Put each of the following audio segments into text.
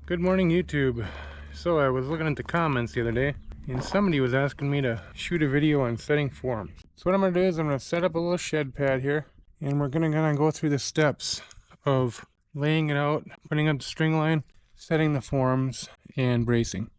Good morning, YouTube. So I was looking at the comments the other day, and somebody was asking me to shoot a video on setting forms. So what I'm going to do is I'm going to set up a little shed pad here, and we're going to go through the steps of laying it out, putting up the string line, setting the forms, and bracing.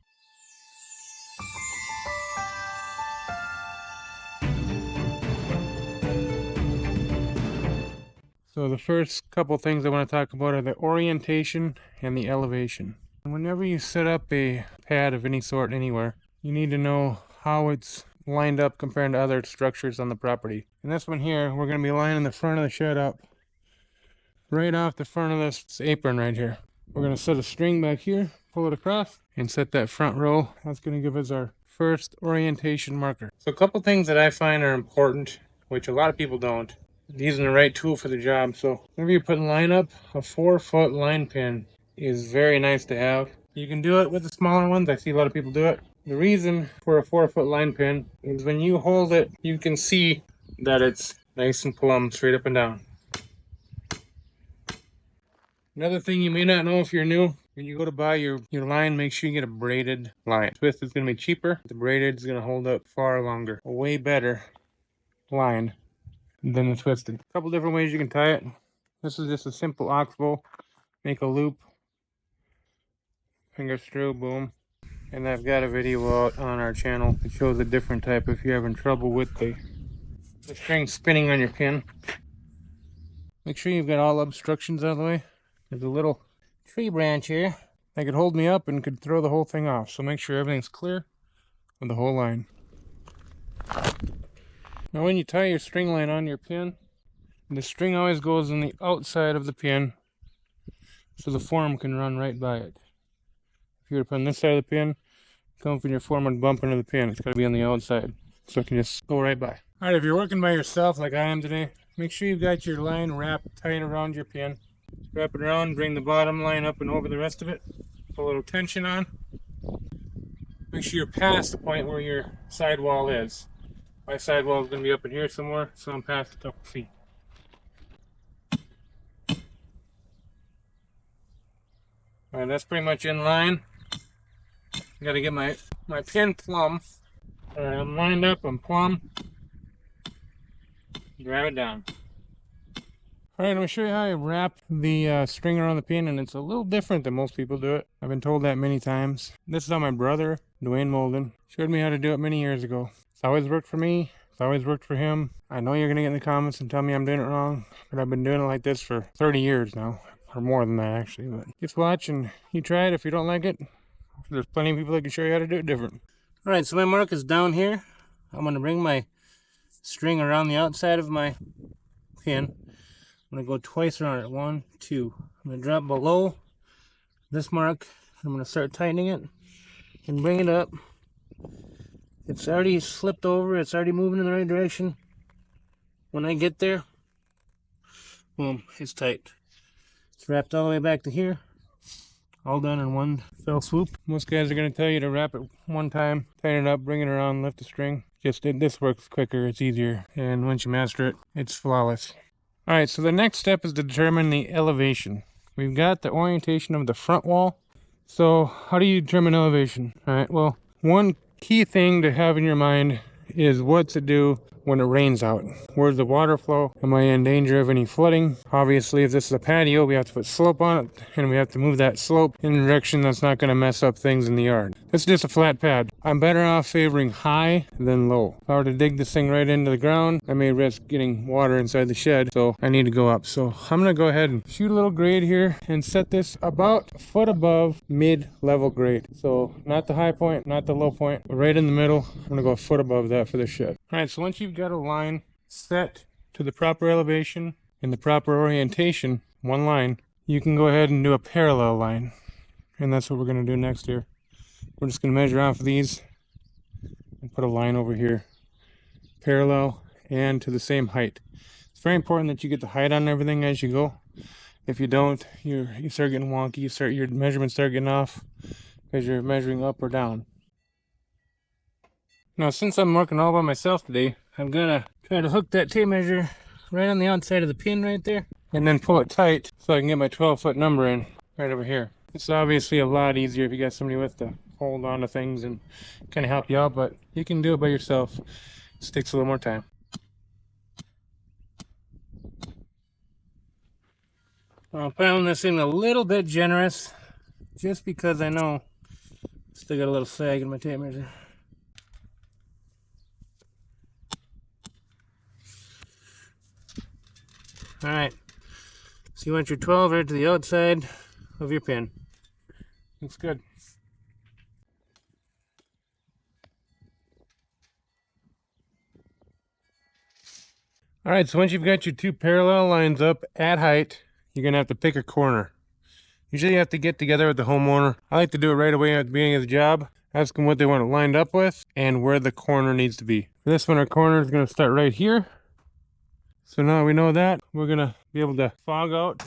So the first couple things I want to talk about are the orientation and the elevation. Whenever you set up a pad of any sort anywhere, you need to know how it's lined up compared to other structures on the property. And this one here, we're going to be lining the front of the shed up right off the front of this apron right here. We're going to set a string back here, pull it across, and set that front row. That's going to give us our first orientation marker. So a couple things that I find are important, which a lot of people don't. Using the right tool for the job. So whenever you're putting line up, a 4-foot line pin is very nice to have. You can do it with the smaller ones. I see a lot of people do it. The reason for a 4-foot line pin is when you hold it, you can see that it's nice and plumb, straight up and down. Another thing you may not know if you're new, when you go to buy your line, make sure you get a braided line. Twist is going to be cheaper. The braided is going to hold up far longer. A way better line than the twisted. A couple different ways you can tie it. This is just a simple oxbow. Make a loop, finger screw, boom. And I've got a video out on our channel that shows a different type if you're having trouble with the string spinning on your pin. Make sure you've got all obstructions out of the way. There's a little tree branch here that could hold me up and could throw the whole thing off. So make sure everything's clear with the whole line. Now when you tie your string line on your pin, the string always goes on the outside of the pin so the form can run right by it. If you were to put on this side of the pin, come from your form and bump into the pin. It's got to be on the outside so it can just go right by. Alright, if you're working by yourself like I am today, make sure you've got your line wrapped tight around your pin. Wrap it around, bring the bottom line up and over the rest of it. Put a little tension on. Make sure you're past the point where your sidewall is. My sidewall is going to be up in here somewhere, so I'm past a couple feet. Alright, that's pretty much in line. I gotta get my pin plumb. Alright, I'm lined up, I'm plumb. Grab it down. Alright, I'm going to show you how I wrap the string around the pin, and it's a little different than most people do it. I've been told that many times. This is how my brother, Dwayne Molden, showed me how to do it many years ago. It's always worked for me. It's always worked for him. I know you're going to get in the comments and tell me I'm doing it wrong, but I've been doing it like this for 30 years now. Or more than that, actually. But just watch and you try it. If you don't like it, there's plenty of people that can show you how to do it different. Alright, so my mark is down here. I'm going to bring my string around the outside of my pin. I'm going to go twice around it. 1, 2. I'm going to drop below this mark. I'm going to start tightening it and bring it up. It's already slipped over. It's already moving in the right direction. When I get there, boom, it's tight. It's wrapped all the way back to here. All done in one fell swoop. Most guys are going to tell you to wrap it one time, tighten it up, bring it around, lift the string. This works quicker, it's easier, and once you master it, it's flawless. Alright, so the next step is to determine the elevation. We've got the orientation of the front wall. So how do you determine elevation? Alright, well, one key thing to have in your mind is what to do when it rains out. Where's the water flow? Am I in danger of any flooding? Obviously, if this is a patio, we have to put slope on it, and we have to move that slope in a direction that's not going to mess up things in the yard. It's just a flat pad. I'm better off favoring high than low. If I were to dig this thing right into the ground, I may risk getting water inside the shed, so I need to go up. So I'm going to go ahead and shoot a little grade here and set this about a foot above mid-level grade. So not the high point, not the low point, but right in the middle. I'm going to go a foot above that for the shed. Alright, so once you've got a line set to the proper elevation and the proper orientation, one line, you can go ahead and do a parallel line. And that's what we're going to do next here. We're just going to measure off of these and put a line over here. Parallel and to the same height. It's very important that you get the height on everything as you go. If you don't, you start getting wonky, your measurements start getting off because you're measuring up or down. Now, since I'm working all by myself today, I'm gonna try to hook that tape measure right on the outside of the pin right there, and then pull it tight so I can get my 12-foot number in right over here. It's obviously a lot easier if you got somebody with to hold on to things and kind of help you out, but you can do it by yourself. It just takes a little more time. I found this in a little bit generous, just because I know I still got a little sag in my tape measure. Alright, so you want your 12 right to the outside of your pin. Looks good. Alright, so once you've got your two parallel lines up at height, you're going to have to pick a corner. Usually you have to get together with the homeowner. I like to do it right away at the beginning of the job. Ask them what they want it lined up with and where the corner needs to be. For this one, our corner is going to start right here. So now we know that, we're going to be able to fog out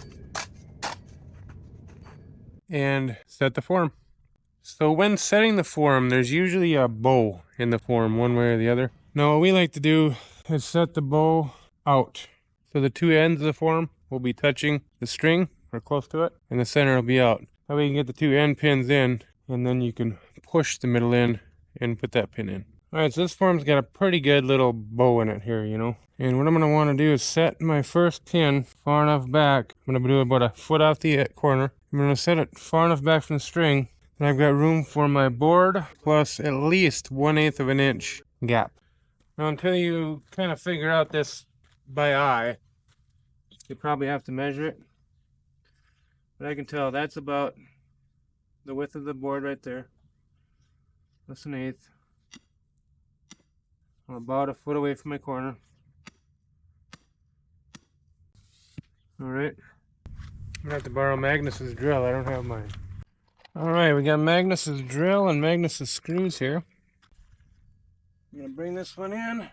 and set the form. So when setting the form, there's usually a bow in the form, one way or the other. Now what we like to do is set the bow out. So the two ends of the form will be touching the string, or close to it, and the center will be out. That way you can get the two end pins in, and then you can push the middle in and put that pin in. Alright, so this form's got a pretty good little bow in it here, you know. And what I'm going to want to do is set my first pin far enough back. I'm going to do about a foot off the corner. I'm going to set it far enough back from the string, and I've got room for my board plus at least 1/8 of an inch gap. Now until you kind of figure out this by eye, you probably have to measure it. But I can tell that's about the width of the board right there. That's 1/8. I'm about a foot away from my corner. Alright. I'm gonna have to borrow Magnus's drill. I don't have mine. Alright, we got Magnus's drill and Magnus's screws here. I'm gonna bring this one in.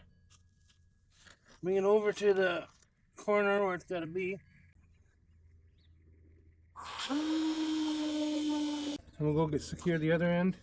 Bring it over to the corner where it's gotta be. And we'll go secure the other end.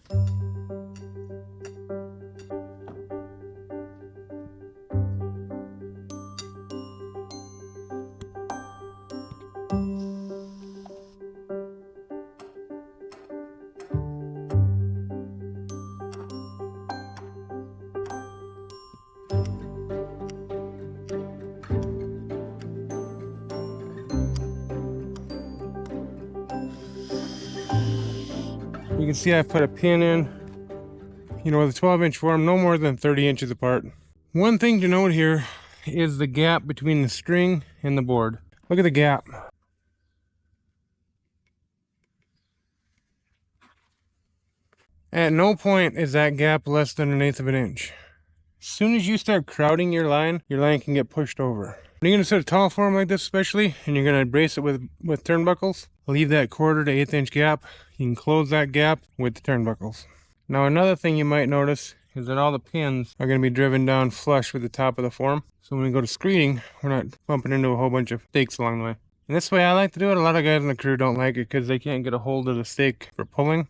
You can see I've put a pin in, you know, with a 12-inch form, no more than 30 inches apart. One thing to note here is the gap between the string and the board. Look at the gap. At no point is that gap less than 1/8 of an inch. As soon as you start crowding your line can get pushed over. When you're going to set a tall form like this especially, and you're going to brace it with turnbuckles, leave that 1/4 to 1/8 inch gap. You can close that gap with the turnbuckles. Now another thing you might notice is that all the pins are going to be driven down flush with the top of the form. So when we go to screening, we're not bumping into a whole bunch of stakes along the way. And this way I like to do it. A lot of guys in the crew don't like it because they can't get a hold of the stake for pulling.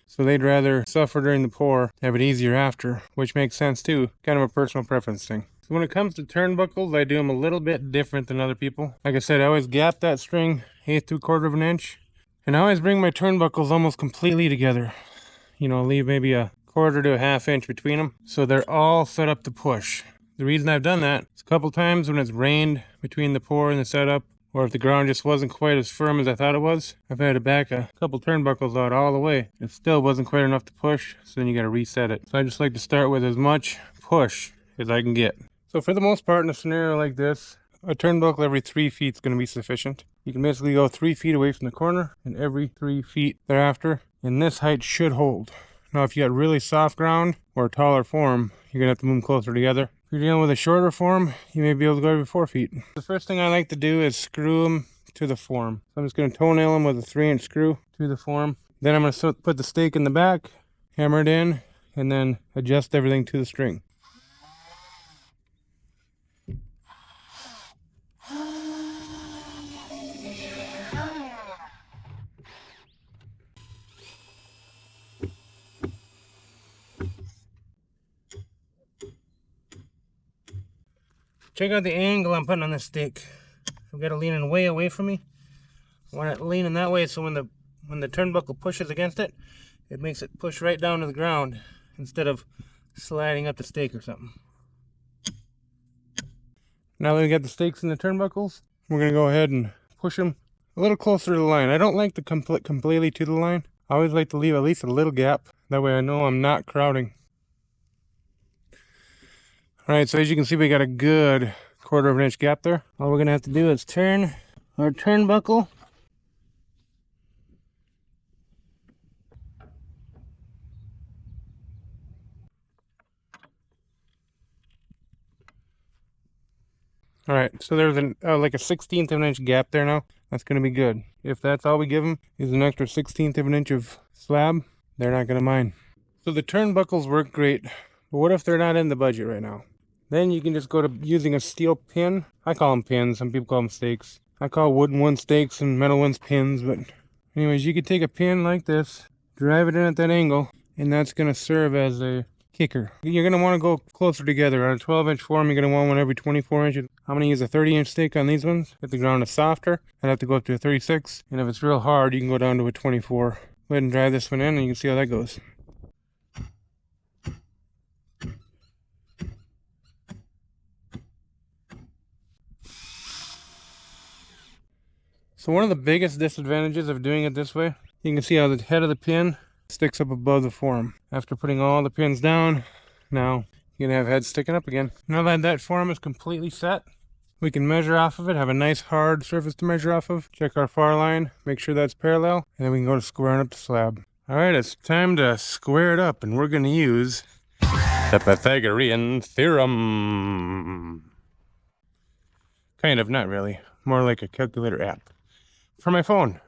So they'd rather suffer during the pour, have it easier after, which makes sense too. Kind of a personal preference thing. So when it comes to turnbuckles, I do them a little bit different than other people. Like I said, I always gap that string 1/8 to 1/4 of an inch. And I always bring my turnbuckles almost completely together. You know, leave maybe a 1/4 to a 1/2 inch between them. So they're all set up to push. The reason I've done that is a couple times when it's rained between the pour and the setup, or if the ground just wasn't quite as firm as I thought it was, I've had to back a couple turnbuckles out all the way. It still wasn't quite enough to push, so then you got to reset it. So I just like to start with as much push as I can get. So for the most part in a scenario like this, a turnbuckle every 3 feet is going to be sufficient. You can basically go 3 feet away from the corner, and every 3 feet thereafter, and this height should hold. Now if you got really soft ground or a taller form, you're going to have to move them closer together. If you're dealing with a shorter form, you may be able to go every 4 feet. The first thing I like to do is screw them to the form. So I'm just going to toenail them with a 3-inch screw to the form. Then I'm going to put the stake in the back, hammer it in, and then adjust everything to the string. Check out the angle I'm putting on this stake. I've got it leaning way away from me. I want it leaning that way so when when the turnbuckle pushes against it, it makes it push right down to the ground instead of sliding up the stake or something. Now that we got the stakes in the turnbuckles, we're going to go ahead and push them a little closer to the line. I don't like to completely to the line. I always like to leave at least a little gap. That way I know I'm not crowding. Alright, so as you can see, we got a good 1/4 of an inch gap there. All we're going to have to do is turn our turnbuckle. Alright, so there's like a 1/16 of an inch gap there now. That's going to be good. If that's all we give them is an extra 1/16 of an inch of slab, they're not going to mind. So the turnbuckles work great, but what if they're not in the budget right now? Then you can just go to using a steel pin. I call them pins, some people call them stakes. I call wooden ones stakes and metal ones pins, but anyways, you could take a pin like this, drive it in at that angle, and that's going to serve as a kicker. You're going to want to go closer together. On a 12-inch form, you're going to want one every 24 inches. I'm going to use a 30-inch stake on these ones. If the ground is softer, I'd have to go up to a 36. And if it's real hard, you can go down to a 24. Go ahead and drive this one in, and you can see how that goes. So one of the biggest disadvantages of doing it this way, you can see how the head of the pin sticks up above the form. After putting all the pins down, now you can have heads sticking up again. Now that that form is completely set, we can measure off of it, have a nice hard surface to measure off of, check our far line, make sure that's parallel, and then we can go to squaring up the slab. Alright, it's time to square it up, and we're going to use the Pythagorean theorem. Kind of, not really. More like a calculator app for my phone.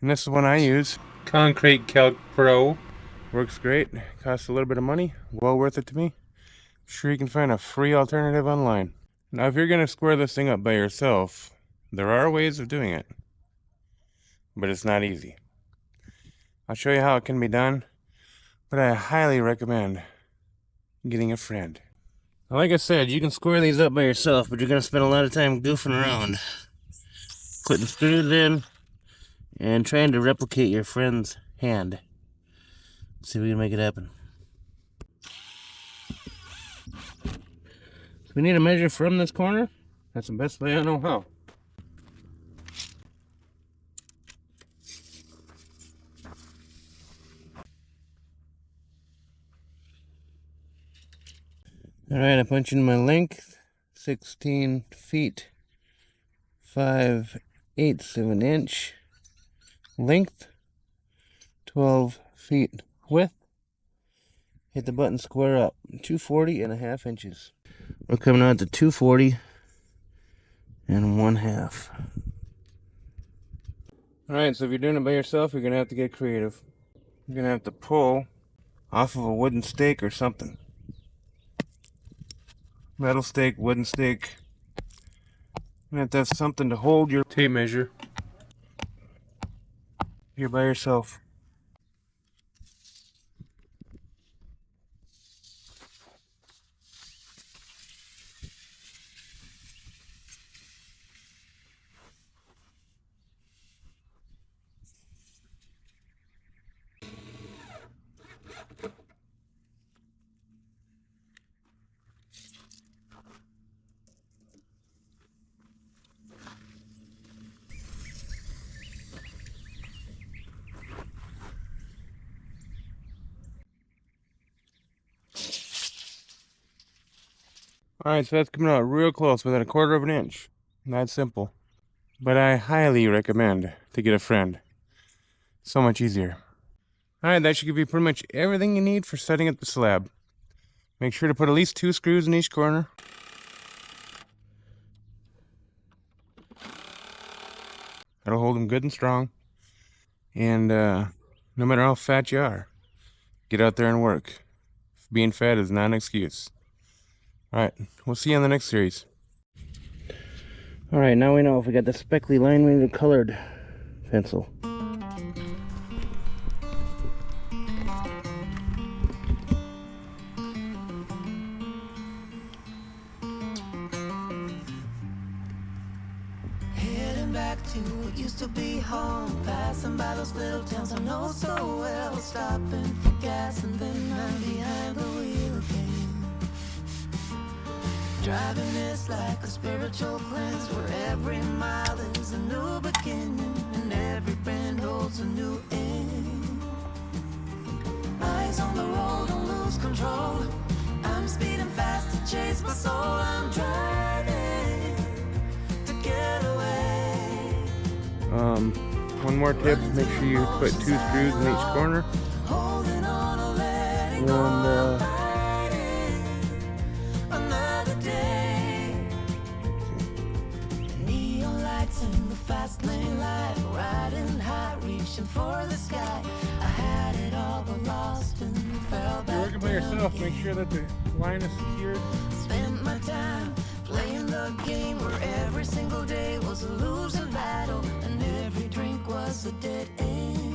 And this is one I use. Concrete Calc Pro. Works great. Costs a little bit of money. Well worth it to me. I'm sure you can find a free alternative online. Now if you're going to square this thing up by yourself, there are ways of doing it. But it's not easy. I'll show you how it can be done. But I highly recommend getting a friend. Like I said, you can square these up by yourself, but you're going to spend a lot of time goofing around, putting screws in, and trying to replicate your friend's hand. Let's see if we can make it happen. So we need to measure from this corner. That's the best way I know how. Alright, I punch in my length, 16 feet, 5/8 of an inch. Length, 12 feet width. Hit the button, square up, 240.5 inches. We're coming out to 240 1/2. Alright, so if you're doing it by yourself, you're going to have to get creative. You're going to have to pull off of a wooden stake or something. Metal stake, wooden stake. You have to have something to hold your tape measure. You're by yourself. Alright, so that's coming out real close, within a 1/4 of an inch. That's simple. But I highly recommend to get a friend. So much easier. Alright, that should give you pretty much everything you need for setting up the slab. Make sure to put at least 2 screws in each corner. That'll hold them good and strong. And no matter how fat you are, get out there and work. Being fat is not an excuse. Alright, we'll see you on the next series. Alright, now we know if we got the speckly line, we need a colored pencil. Heading back to used to be home, passing by those little towns I know so well, stopping for gas and then I'm behind the wheel again. Driving is like a spiritual cleanse, where every mile is a new beginning and every bend holds a new end. Eyes on the road, don't lose control. I'm speeding fast to chase my soul. I'm driving to get away. One more tip, make sure you put 2 screws in each corner. Holding on or letting go. And Another day. Neon lights in the fast lane life, riding high, reaching for the sky. I had it all but lost and fell back. you're working by yourself, make sure that the line is secured. Spent my time playing the game where every single day was a losing battle and every drink was a dead end.